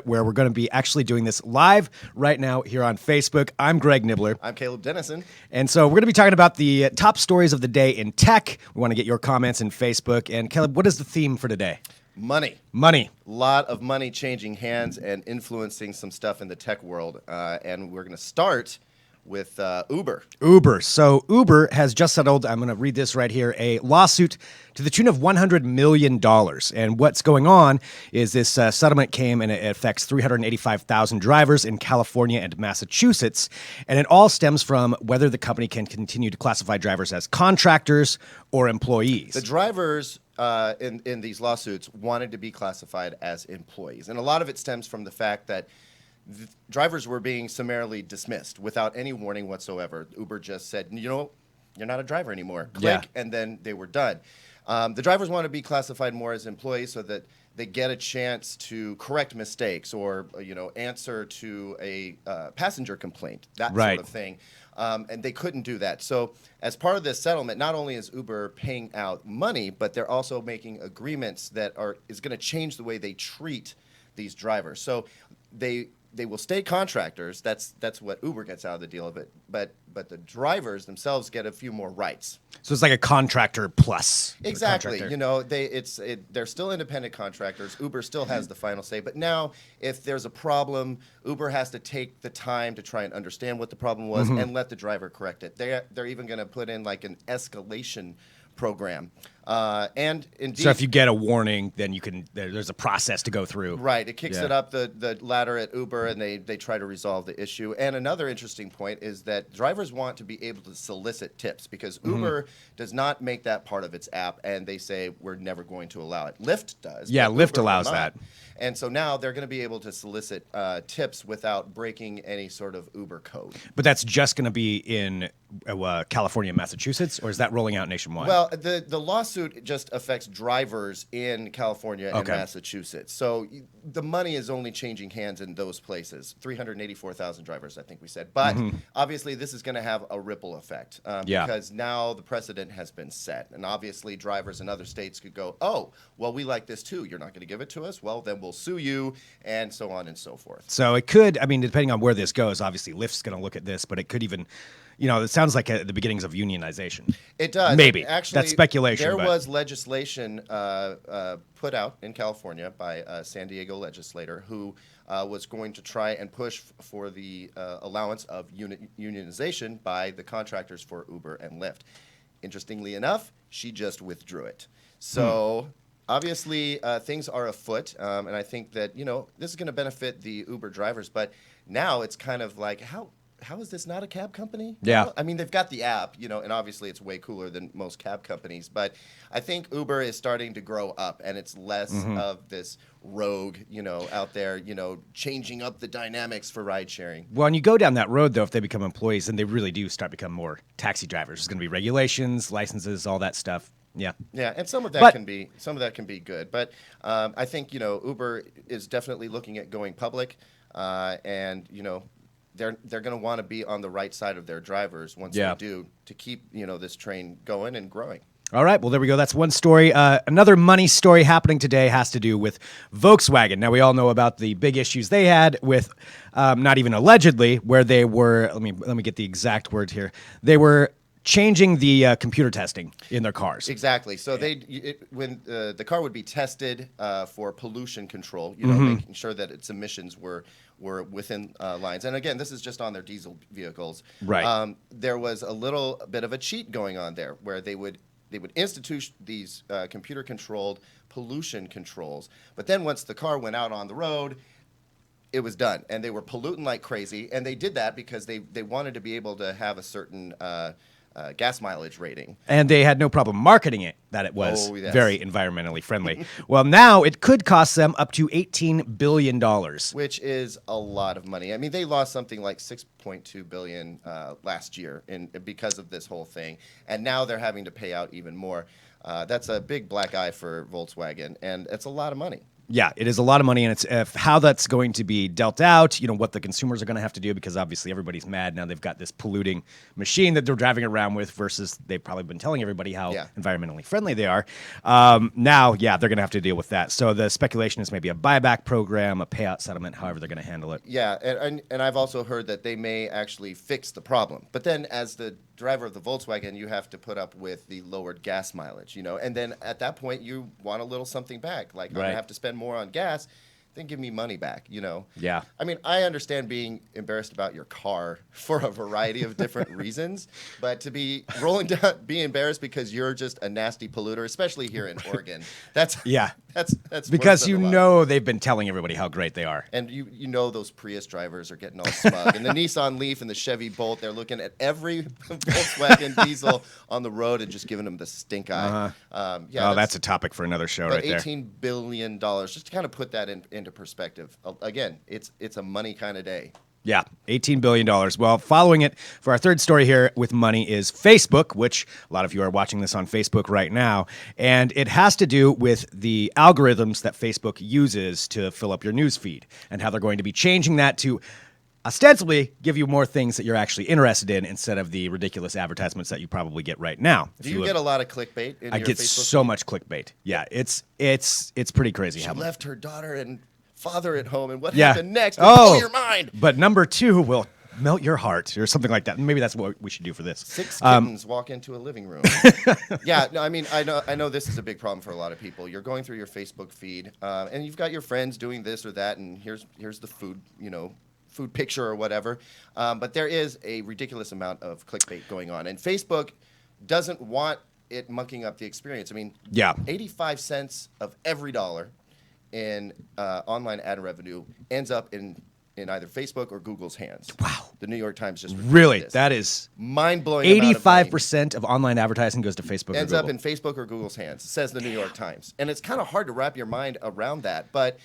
where we're going to be actually doing this live right now here on Facebook. I'm Greg Nibbler. I'm Caleb Dennison. And so we're going to be talking about the top stories of the day in tech. We want to get your comments in Facebook. And Caleb, what is the theme for today? Money. Money. A lot of money changing hands and influencing some stuff in the tech world. And we're going to start with Uber. Uber. So Uber has just settled, I'm going to read this right here, a lawsuit to the tune of $100 million. And what's going on is this settlement came and it affects 385,000 drivers in California and Massachusetts. And it all stems from whether the company can continue to classify drivers as contractors or employees. The drivers in these lawsuits wanted to be classified as employees. And a lot of it stems from the fact that drivers were being summarily dismissed without any warning whatsoever. Uber just said, you're not a driver anymore. Click, and then they were done. The drivers want to be classified more as employees so that they get a chance to correct mistakes or, answer to a passenger complaint, that sort of thing. And they couldn't do that. So as part of this settlement, not only is Uber paying out money, but they're also making agreements that is going to change the way they treat these drivers. So they will stay contractors. That's what Uber gets out of the deal of it. But the drivers themselves get a few more rights. So it's like a contractor plus. Exactly. They're still independent contractors. Uber still has the final say. But now, if there's a problem, Uber has to take the time to try and understand what the problem was and let the driver correct it. They're even going to put in like an escalation program. And indeed, so if you get a warning, then there's a process to go through. Right. It kicks it up the ladder at Uber, and they try to resolve the issue. And another interesting point is that drivers want to be able to solicit tips because Uber does not make that part of its app, and they say we're never going to allow it. Lyft does. Yeah, Lyft allows that. And so now they're going to be able to solicit tips without breaking any sort of Uber code. But that's just going to be in California and Massachusetts, or is that rolling out nationwide? Well, the lawsuit just affects drivers in California and Massachusetts. So the money is only changing hands in those places. 384,000 drivers, I think we said. But obviously this is going to have a ripple effect because now the precedent has been set. And obviously drivers in other states could go, oh, well, we like this too. You're not going to give it to us? Well, then we'll sue you, and so on and so forth. So it could, depending on where this goes, obviously Lyft's going to look at this, but it could even, it sounds like the beginnings of unionization. It does. Maybe. Actually, that's speculation. There was legislation put out in California by a San Diego legislator who was going to try and push for the allowance of unionization by the contractors for Uber and Lyft. Interestingly enough, she just withdrew it. So obviously, things are afoot, and I think that, this is going to benefit the Uber drivers, but now it's kind of like, how is this not a cab company? Yeah. They've got the app, and obviously it's way cooler than most cab companies, but I think Uber is starting to grow up, and it's less of this rogue, out there, changing up the dynamics for ride sharing. Well, when you go down that road, though, if they become employees, then they really do start becoming more taxi drivers. There's going to be regulations, licenses, all that stuff. Yeah. Yeah, and some of that can be good, but I think Uber is definitely looking at going public, and they're going to want to be on the right side of their drivers once they do to keep this train going and growing. All right, well, there we go. That's one story. Another money story happening today has to do with Volkswagen. Now, we all know about the big issues they had with, not even allegedly, where they were. Let me get the exact word here. They were changing the computer testing in their cars. Exactly. So when the car would be tested for pollution control, making sure that its emissions were within lines. And again, this is just on their diesel vehicles. Right. There was a little bit of a cheat going on there, where they would institute these computer-controlled pollution controls, but then once the car went out on the road, it was done, and they were polluting like crazy. And they did that because they wanted to be able to have a certain gas mileage rating. And they had no problem marketing it, that it was very environmentally friendly. Well, now it could cost them up to $18 billion. Which is a lot of money. They lost something like $6.2 billion last year because of this whole thing. And now they're having to pay out even more. That's a big black eye for Volkswagen, and it's a lot of money. Yeah, it is a lot of money, and it's how that's going to be dealt out, what the consumers are going to have to do, because obviously everybody's mad now. They've got this polluting machine that they're driving around with versus they've probably been telling everybody how environmentally friendly they are. Now, they're going to have to deal with that. So the speculation is maybe a buyback program, a payout settlement, however they're going to handle it. Yeah, and I've also heard that they may actually fix the problem. But then as the driver of the Volkswagen, you have to put up with the lowered gas mileage, and then at that point you want a little something back. Like, I'm going to have to spend more on gas, then give me money back, Yeah. I mean, I understand being embarrassed about your car for a variety of different reasons, but to be be embarrassed because you're just a nasty polluter, especially here in Oregon, that's because they've been telling everybody how great they are. And those Prius drivers are getting all smug. And the Nissan Leaf and the Chevy Bolt, they're looking at every Volkswagen diesel on the road and just giving them the stink eye. That's a topic for another show right there. $18 billion, just to kind of put that into perspective. Again, it's a money kind of day. Yeah, $18 billion. Well, following it for our third story here with money is Facebook, which a lot of you are watching this on Facebook right now. And it has to do with the algorithms that Facebook uses to fill up your news feed and how they're going to be changing that to ostensibly give you more things that you're actually interested in instead of the ridiculous advertisements that you probably get right now. Do you get a lot of clickbait in I your get Facebook so feed? Much clickbait. Yeah, it's pretty crazy. She left her daughter and father at home, and what Yeah. happened next will blow your mind. But number 2 will melt your heart or something like that. Maybe that's what we should do for this. 6 kittens walk into a living room. Yeah, no, I mean, I know this is a big problem for a lot of people. You're going through your Facebook feed, and you've got your friends doing this or that, and here's the food, food picture or whatever. But there is a ridiculous amount of clickbait going on, and Facebook doesn't want it mucking up the experience. I mean, 85 cents of every dollar in online ad revenue ends up in either Facebook or Google's hands. Wow. The New York Times just really this. That is mind-blowing. 85% of online advertising goes to Facebook ends or Google. up in Facebook or Google's hands, says the New York Times. And it's kind of hard to wrap your mind around that, but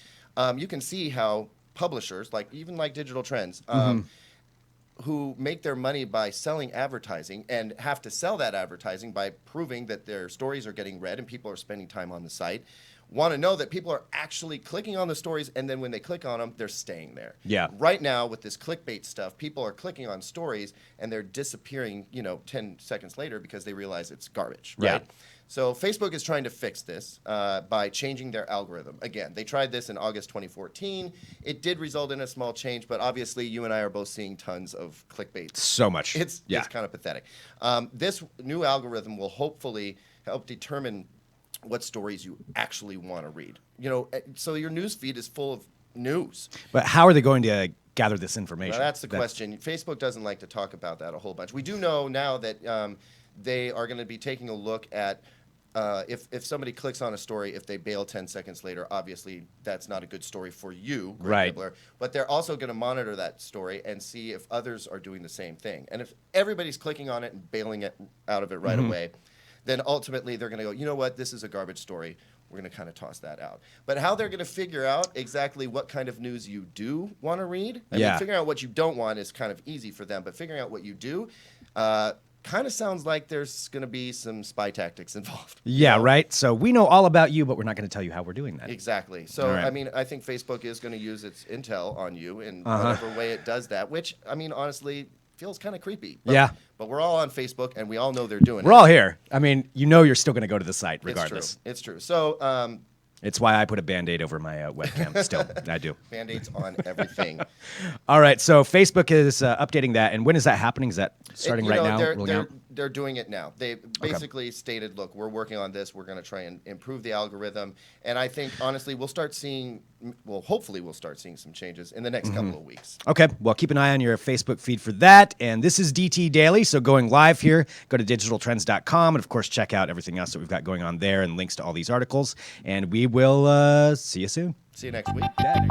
you can see how publishers, like Digital Trends, who make their money by selling advertising and have to sell that advertising by proving that their stories are getting read and people are spending time on the site, want to know that people are actually clicking on the stories, and then when they click on them, they're staying there. Yeah. Right now, with this clickbait stuff, people are clicking on stories, and they're disappearing, 10 seconds later because they realize it's garbage, right? Yeah. So Facebook is trying to fix this by changing their algorithm. Again, they tried this in August 2014. It did result in a small change, but obviously you and I are both seeing tons of clickbait. So much. It's kind of pathetic. This new algorithm will hopefully help determine what stories you actually want to read. So your news feed is full of news. But how are they going to gather this information? Well, that's the question. Facebook doesn't like to talk about that a whole bunch. We do know now that they are going to be taking a look at if somebody clicks on a story, if they bail 10 seconds later, obviously that's not a good story for you, right? Nibbler. But they're also going to monitor that story and see if others are doing the same thing. And if everybody's clicking on it and bailing it out of it right away, then ultimately they're going to go, you know what, this is a garbage story. We're going to kind of toss that out. But how they're going to figure out exactly what kind of news you do want to read, I mean, figuring out what you don't want is kind of easy for them, but figuring out what you do kind of sounds like there's going to be some spy tactics involved. Yeah, right? So we know all about you, but we're not going to tell you how we're doing that. Exactly. So, I mean, I think Facebook is going to use its intel on you in whatever way it does that, which, I mean, honestly, feels kind of creepy. But, but we're all on Facebook, and we all know they're doing it. We're all here. I mean, you're still going to go to the site regardless. It's true. So, it's why I put a Band-Aid over my webcam still. I do. Band-Aids on everything. All right. So Facebook is updating that. And when is that happening? Is that starting right now? They're doing it now. They basically stated, look, we're working on this. We're going to try and improve the algorithm. And I think, honestly, hopefully we'll start seeing some changes in the next couple of weeks. Okay. Well, keep an eye on your Facebook feed for that. And this is DT Daily. So going live here, go to digitaltrends.com. And, of course, check out everything else that we've got going on there and links to all these articles. And we will see you soon. See you next week. Yeah.